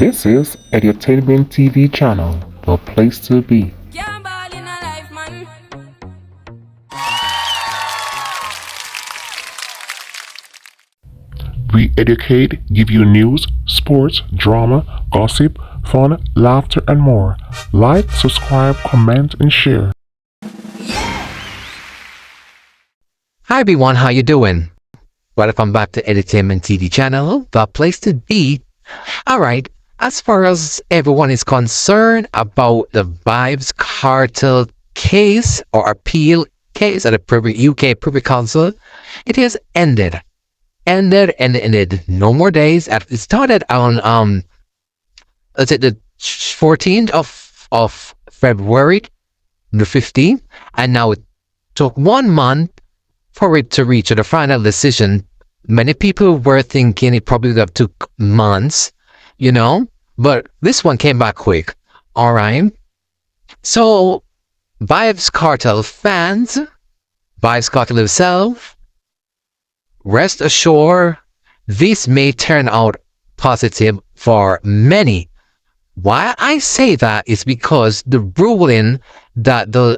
This is Edu-Tainment TV channel, the place to be. We educate, give you news, sports, drama, gossip, fun, laughter, and more. Like, subscribe, comment, and share. Hi everyone, how you doing? Welcome back to Edu-Tainment TV channel, the place to be. Alright, as far as everyone is concerned about the Vybz Kartel case or appeal case at the UK Privy Council, it has ended. Ended. No more days. It started on let's say the 14th of February, the 15th, and now it took 1 month for it to reach the final decision. Many people were thinking it probably would have took months, but this one came back quick. All right. So Vybz Kartel fans, Vybz Kartel himself, rest assured, this may turn out positive for many. Why I say that is because the ruling that the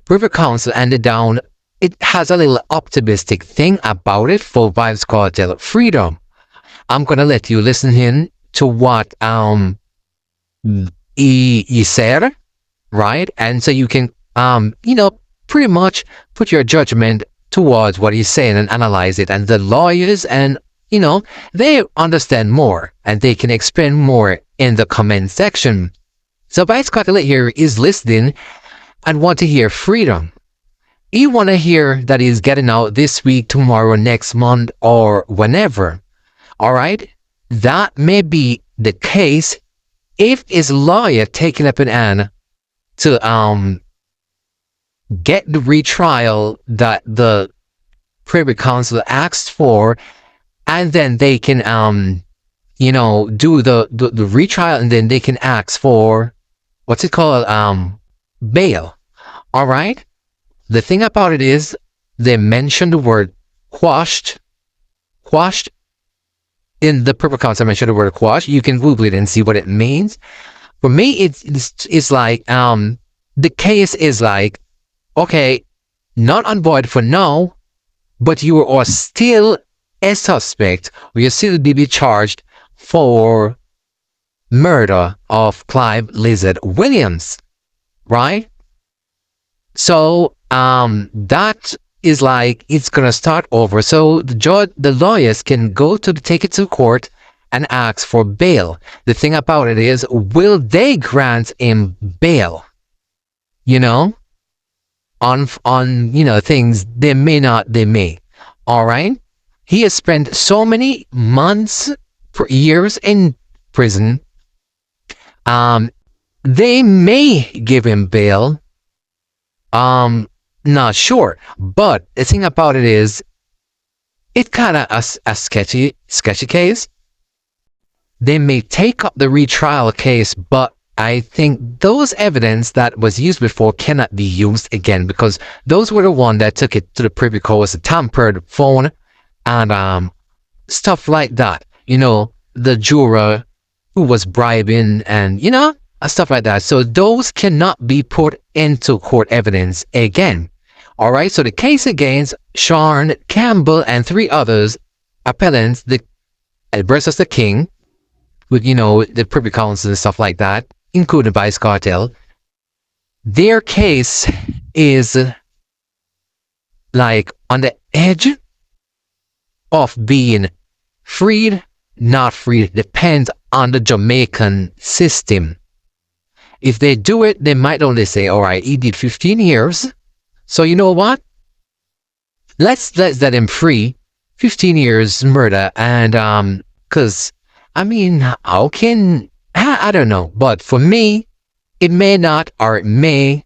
Privy Council ended down, it has a little optimistic thing about it for Vybz Kartel freedom. I'm gonna let you listen in to what he said, right? And so you can pretty much put your judgment towards what he's saying and analyze it. And the lawyers and they understand more and they can explain more in the comment section. So Vybz Kartel here is listening and want to hear freedom. You want to hear that he's getting out this week, tomorrow, next month, or whenever. All right, that may be the case if his lawyer taking up an hand to get the retrial that the Privy Council asked for, and then they can do the retrial, and then they can ask for what's it called, bail. All right. The thing about it is they mentioned the word quashed in the Privy Council. Mentioned the word quashed. You can Google it and see what it means. For me, it's like the case is like, okay, not on board for now, but you are still a suspect, or you still be charged for murder of Clive Lizard Williams, right? So that is like it's gonna start over. So the lawyers can take it to court and ask for bail. The thing about it is, will they grant him bail? On things they may not, they may. All right. He has spent so many months, years in prison. They may give him bail. Not sure. But the thing about it is, it's kind of a sketchy case. They may take up the retrial case, but I think those evidence that was used before cannot be used again, because those were the one that took it to the Privy Council, tampered phone and stuff like that. The juror who was bribing and stuff like that. So those cannot be put into court evidence again. All right. So the case against Sean Campbell and 3 others appellants, versus the King, with the Privy Council and stuff like that, including Vybz Kartel, their case is like on the edge of being freed, not freed. Depends on the Jamaican system. If they do it, they might only say, all right, he did 15 years. So you know what? Let's let him free. 15 years murder. And because how can I don't know, but for me, it may not, or it may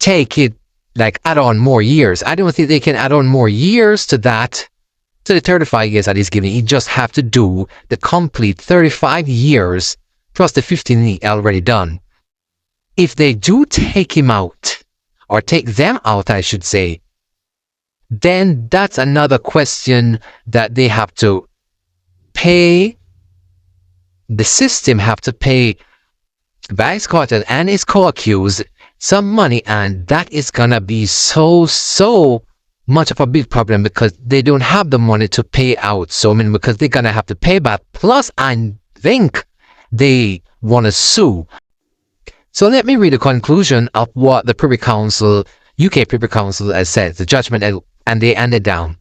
take it, like add on more years. I don't think they can add on more years to that, to the 35 years that he's giving. You just have to do the complete 35 years plus the 15 he already done. If they do take him out, or take them out, I should say, then that's another question that they have to pay the system have to pay Vybz Kartel and his co-accused some money, and that is gonna be so much of a big problem because they don't have the money to pay out. So I mean, because they're gonna have to pay back. Plus, I think they want to sue. So let me read the conclusion of what the Privy Council, UK Privy Council, has said. The judgment, and they ended down.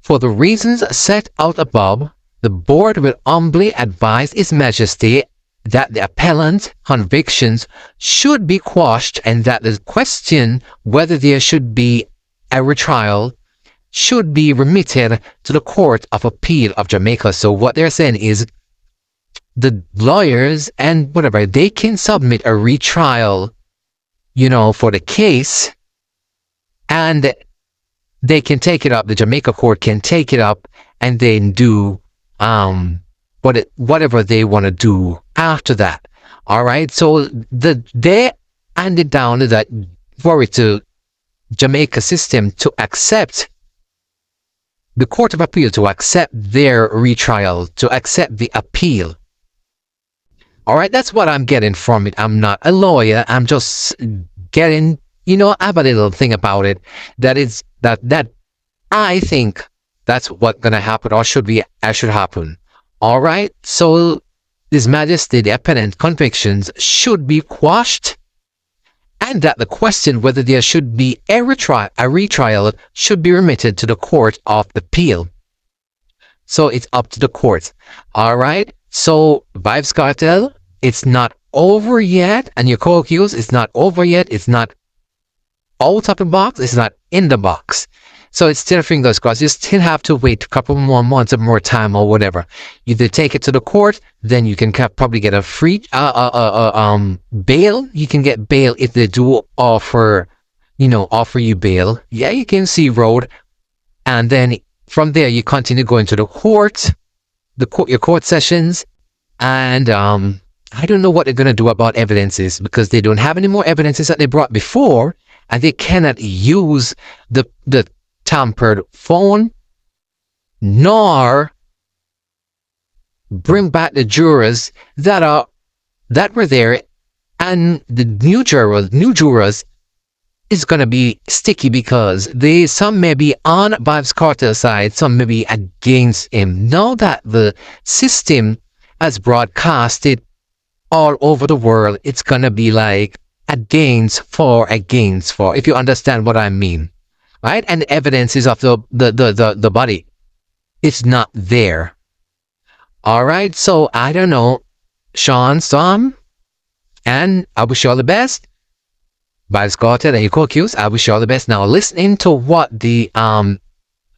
For the reasons set out above, the board will humbly advise His Majesty that the appellant's convictions should be quashed and that the question whether there should be a retrial should be remitted to the Court of Appeal of Jamaica. So what they're saying is the lawyers and whatever, they can submit a retrial, for the case, and they can take it up. The Jamaica court can take it up and then do whatever they want to do after that. All right. So they handed down that for it to Jamaica system to accept the Court of Appeal, to accept their retrial, to accept the appeal. All right, that's what I'm getting from it. I'm not a lawyer. I'm just getting, I have a little thing about it that is that I think that's what's gonna happen or should happen. All right, so His Majesty, the appellant convictions should be quashed, and that the question whether there should be a retrial should be remitted to the Court of Appeal. So it's up to the court. All right. So Vybz Kartel, it's not over yet, and your co-accused, it's not over yet. It's not out of the box. It's not in the box. So it's still fingers crossed. You still have to wait a couple more months or more time or whatever. Either take it to the court, then you can probably get a free bail. You can get bail if they do offer you bail. Yeah, you can see road, and then from there you continue going to the court, your court sessions, and I don't know what they're gonna do about evidences because they don't have any more evidences that they brought before, and they cannot use the tampered phone, nor bring back the jurors that were there, and the new jurors is going to be sticky because some may be on Vybz Kartel's side, some may be against him. Now that the system has broadcasted all over the world, it's going to be like against for, if you understand what I mean. Right? And the evidence is of the body. It's not there. All right. So I don't know, Sean, Sam, and I wish you all the best. Vybz Kartel and your co-accused, I wish you all the best. Now listening to what the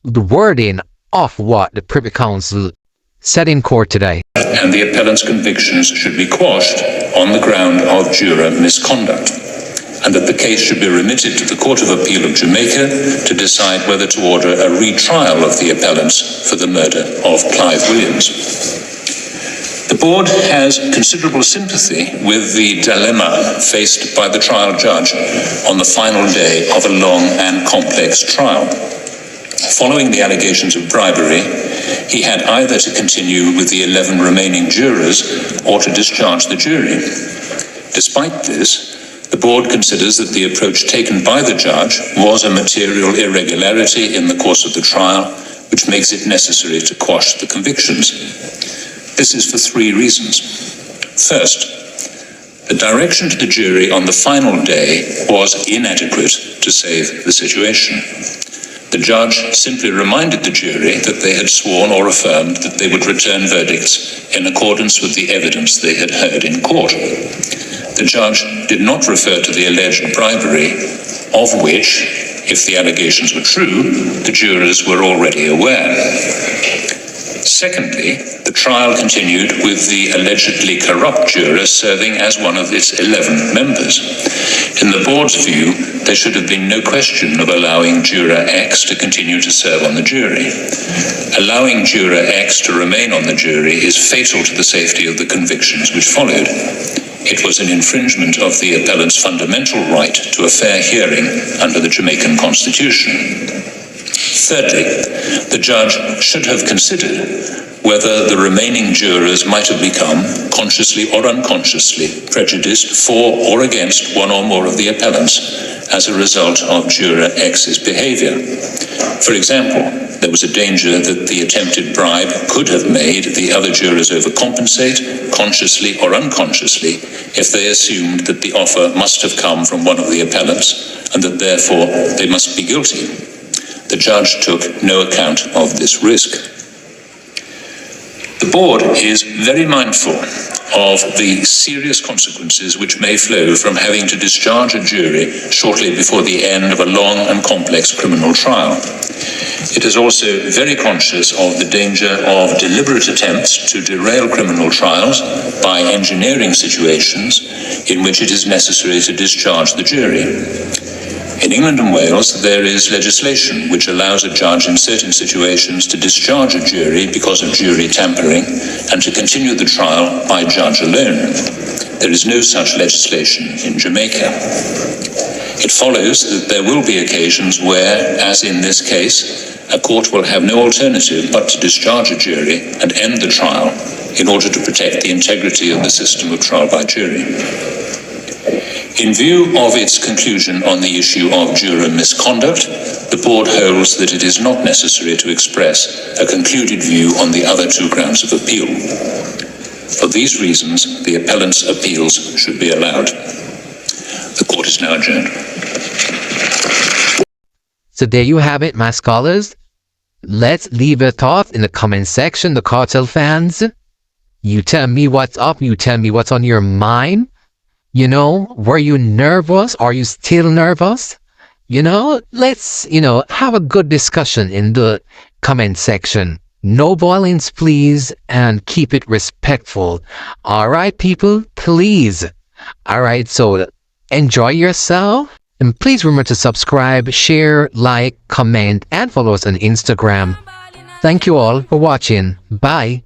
wording of what the Privy Council said in court today. And the appellant's convictions should be quashed on the ground of juror misconduct, and that the case should be remitted to the Court of Appeal of Jamaica to decide whether to order a retrial of the appellants for the murder of Clive Williams. The board has considerable sympathy with the dilemma faced by the trial judge on the final day of a long and complex trial. Following the allegations of bribery, he had either to continue with the 11 remaining jurors or to discharge the jury. Despite this, the board considers that the approach taken by the judge was a material irregularity in the course of the trial, which makes it necessary to quash the convictions. This is for three reasons. First, the direction to the jury on the final day was inadequate to save the situation. The judge simply reminded the jury that they had sworn or affirmed that they would return verdicts in accordance with the evidence they had heard in court. The judge did not refer to the alleged bribery, of which, if the allegations were true, the jurors were already aware. Secondly, the trial continued with the allegedly corrupt juror serving as one of its 11 members. In the board's view, there should have been no question of allowing juror X to continue to serve on the jury. Allowing juror X to remain on the jury is fatal to the safety of the convictions which followed. It was an infringement of the appellant's fundamental right to a fair hearing under the Jamaican Constitution. Thirdly, the judge should have considered whether the remaining jurors might have become, consciously or unconsciously, prejudiced for or against one or more of the appellants as a result of juror X's behavior. For example, there was a danger that the attempted bribe could have made the other jurors overcompensate, consciously or unconsciously, if they assumed that the offer must have come from one of the appellants and that therefore they must be guilty. The judge took no account of this risk. The board is very mindful of the serious consequences which may flow from having to discharge a jury shortly before the end of a long and complex criminal trial. It is also very conscious of the danger of deliberate attempts to derail criminal trials by engineering situations in which it is necessary to discharge the jury. In England and Wales, there is legislation which allows a judge in certain situations to discharge a jury because of jury tampering and to continue the trial by judge alone. There is no such legislation in Jamaica. It follows that there will be occasions where, as in this case, a court will have no alternative but to discharge a jury and end the trial in order to protect the integrity of the system of trial by jury. In view of its conclusion on the issue of juror misconduct, the board holds that it is not necessary to express a concluded view on the other two grounds of appeal. For these reasons, the appellant's appeals should be allowed. The court is now adjourned. So there you have it, my scholars. Let's leave a thought in the comment section, the Kartel fans. You tell me what's up. You tell me what's on your mind. You know, were you nervous? Are you still nervous? You know, let's, have a good discussion in the comment section. No violence, please, and keep it respectful. All right, people, please. All right, so enjoy yourself. And please remember to subscribe, share, like, comment, and follow us on Instagram. Thank you all for watching. Bye.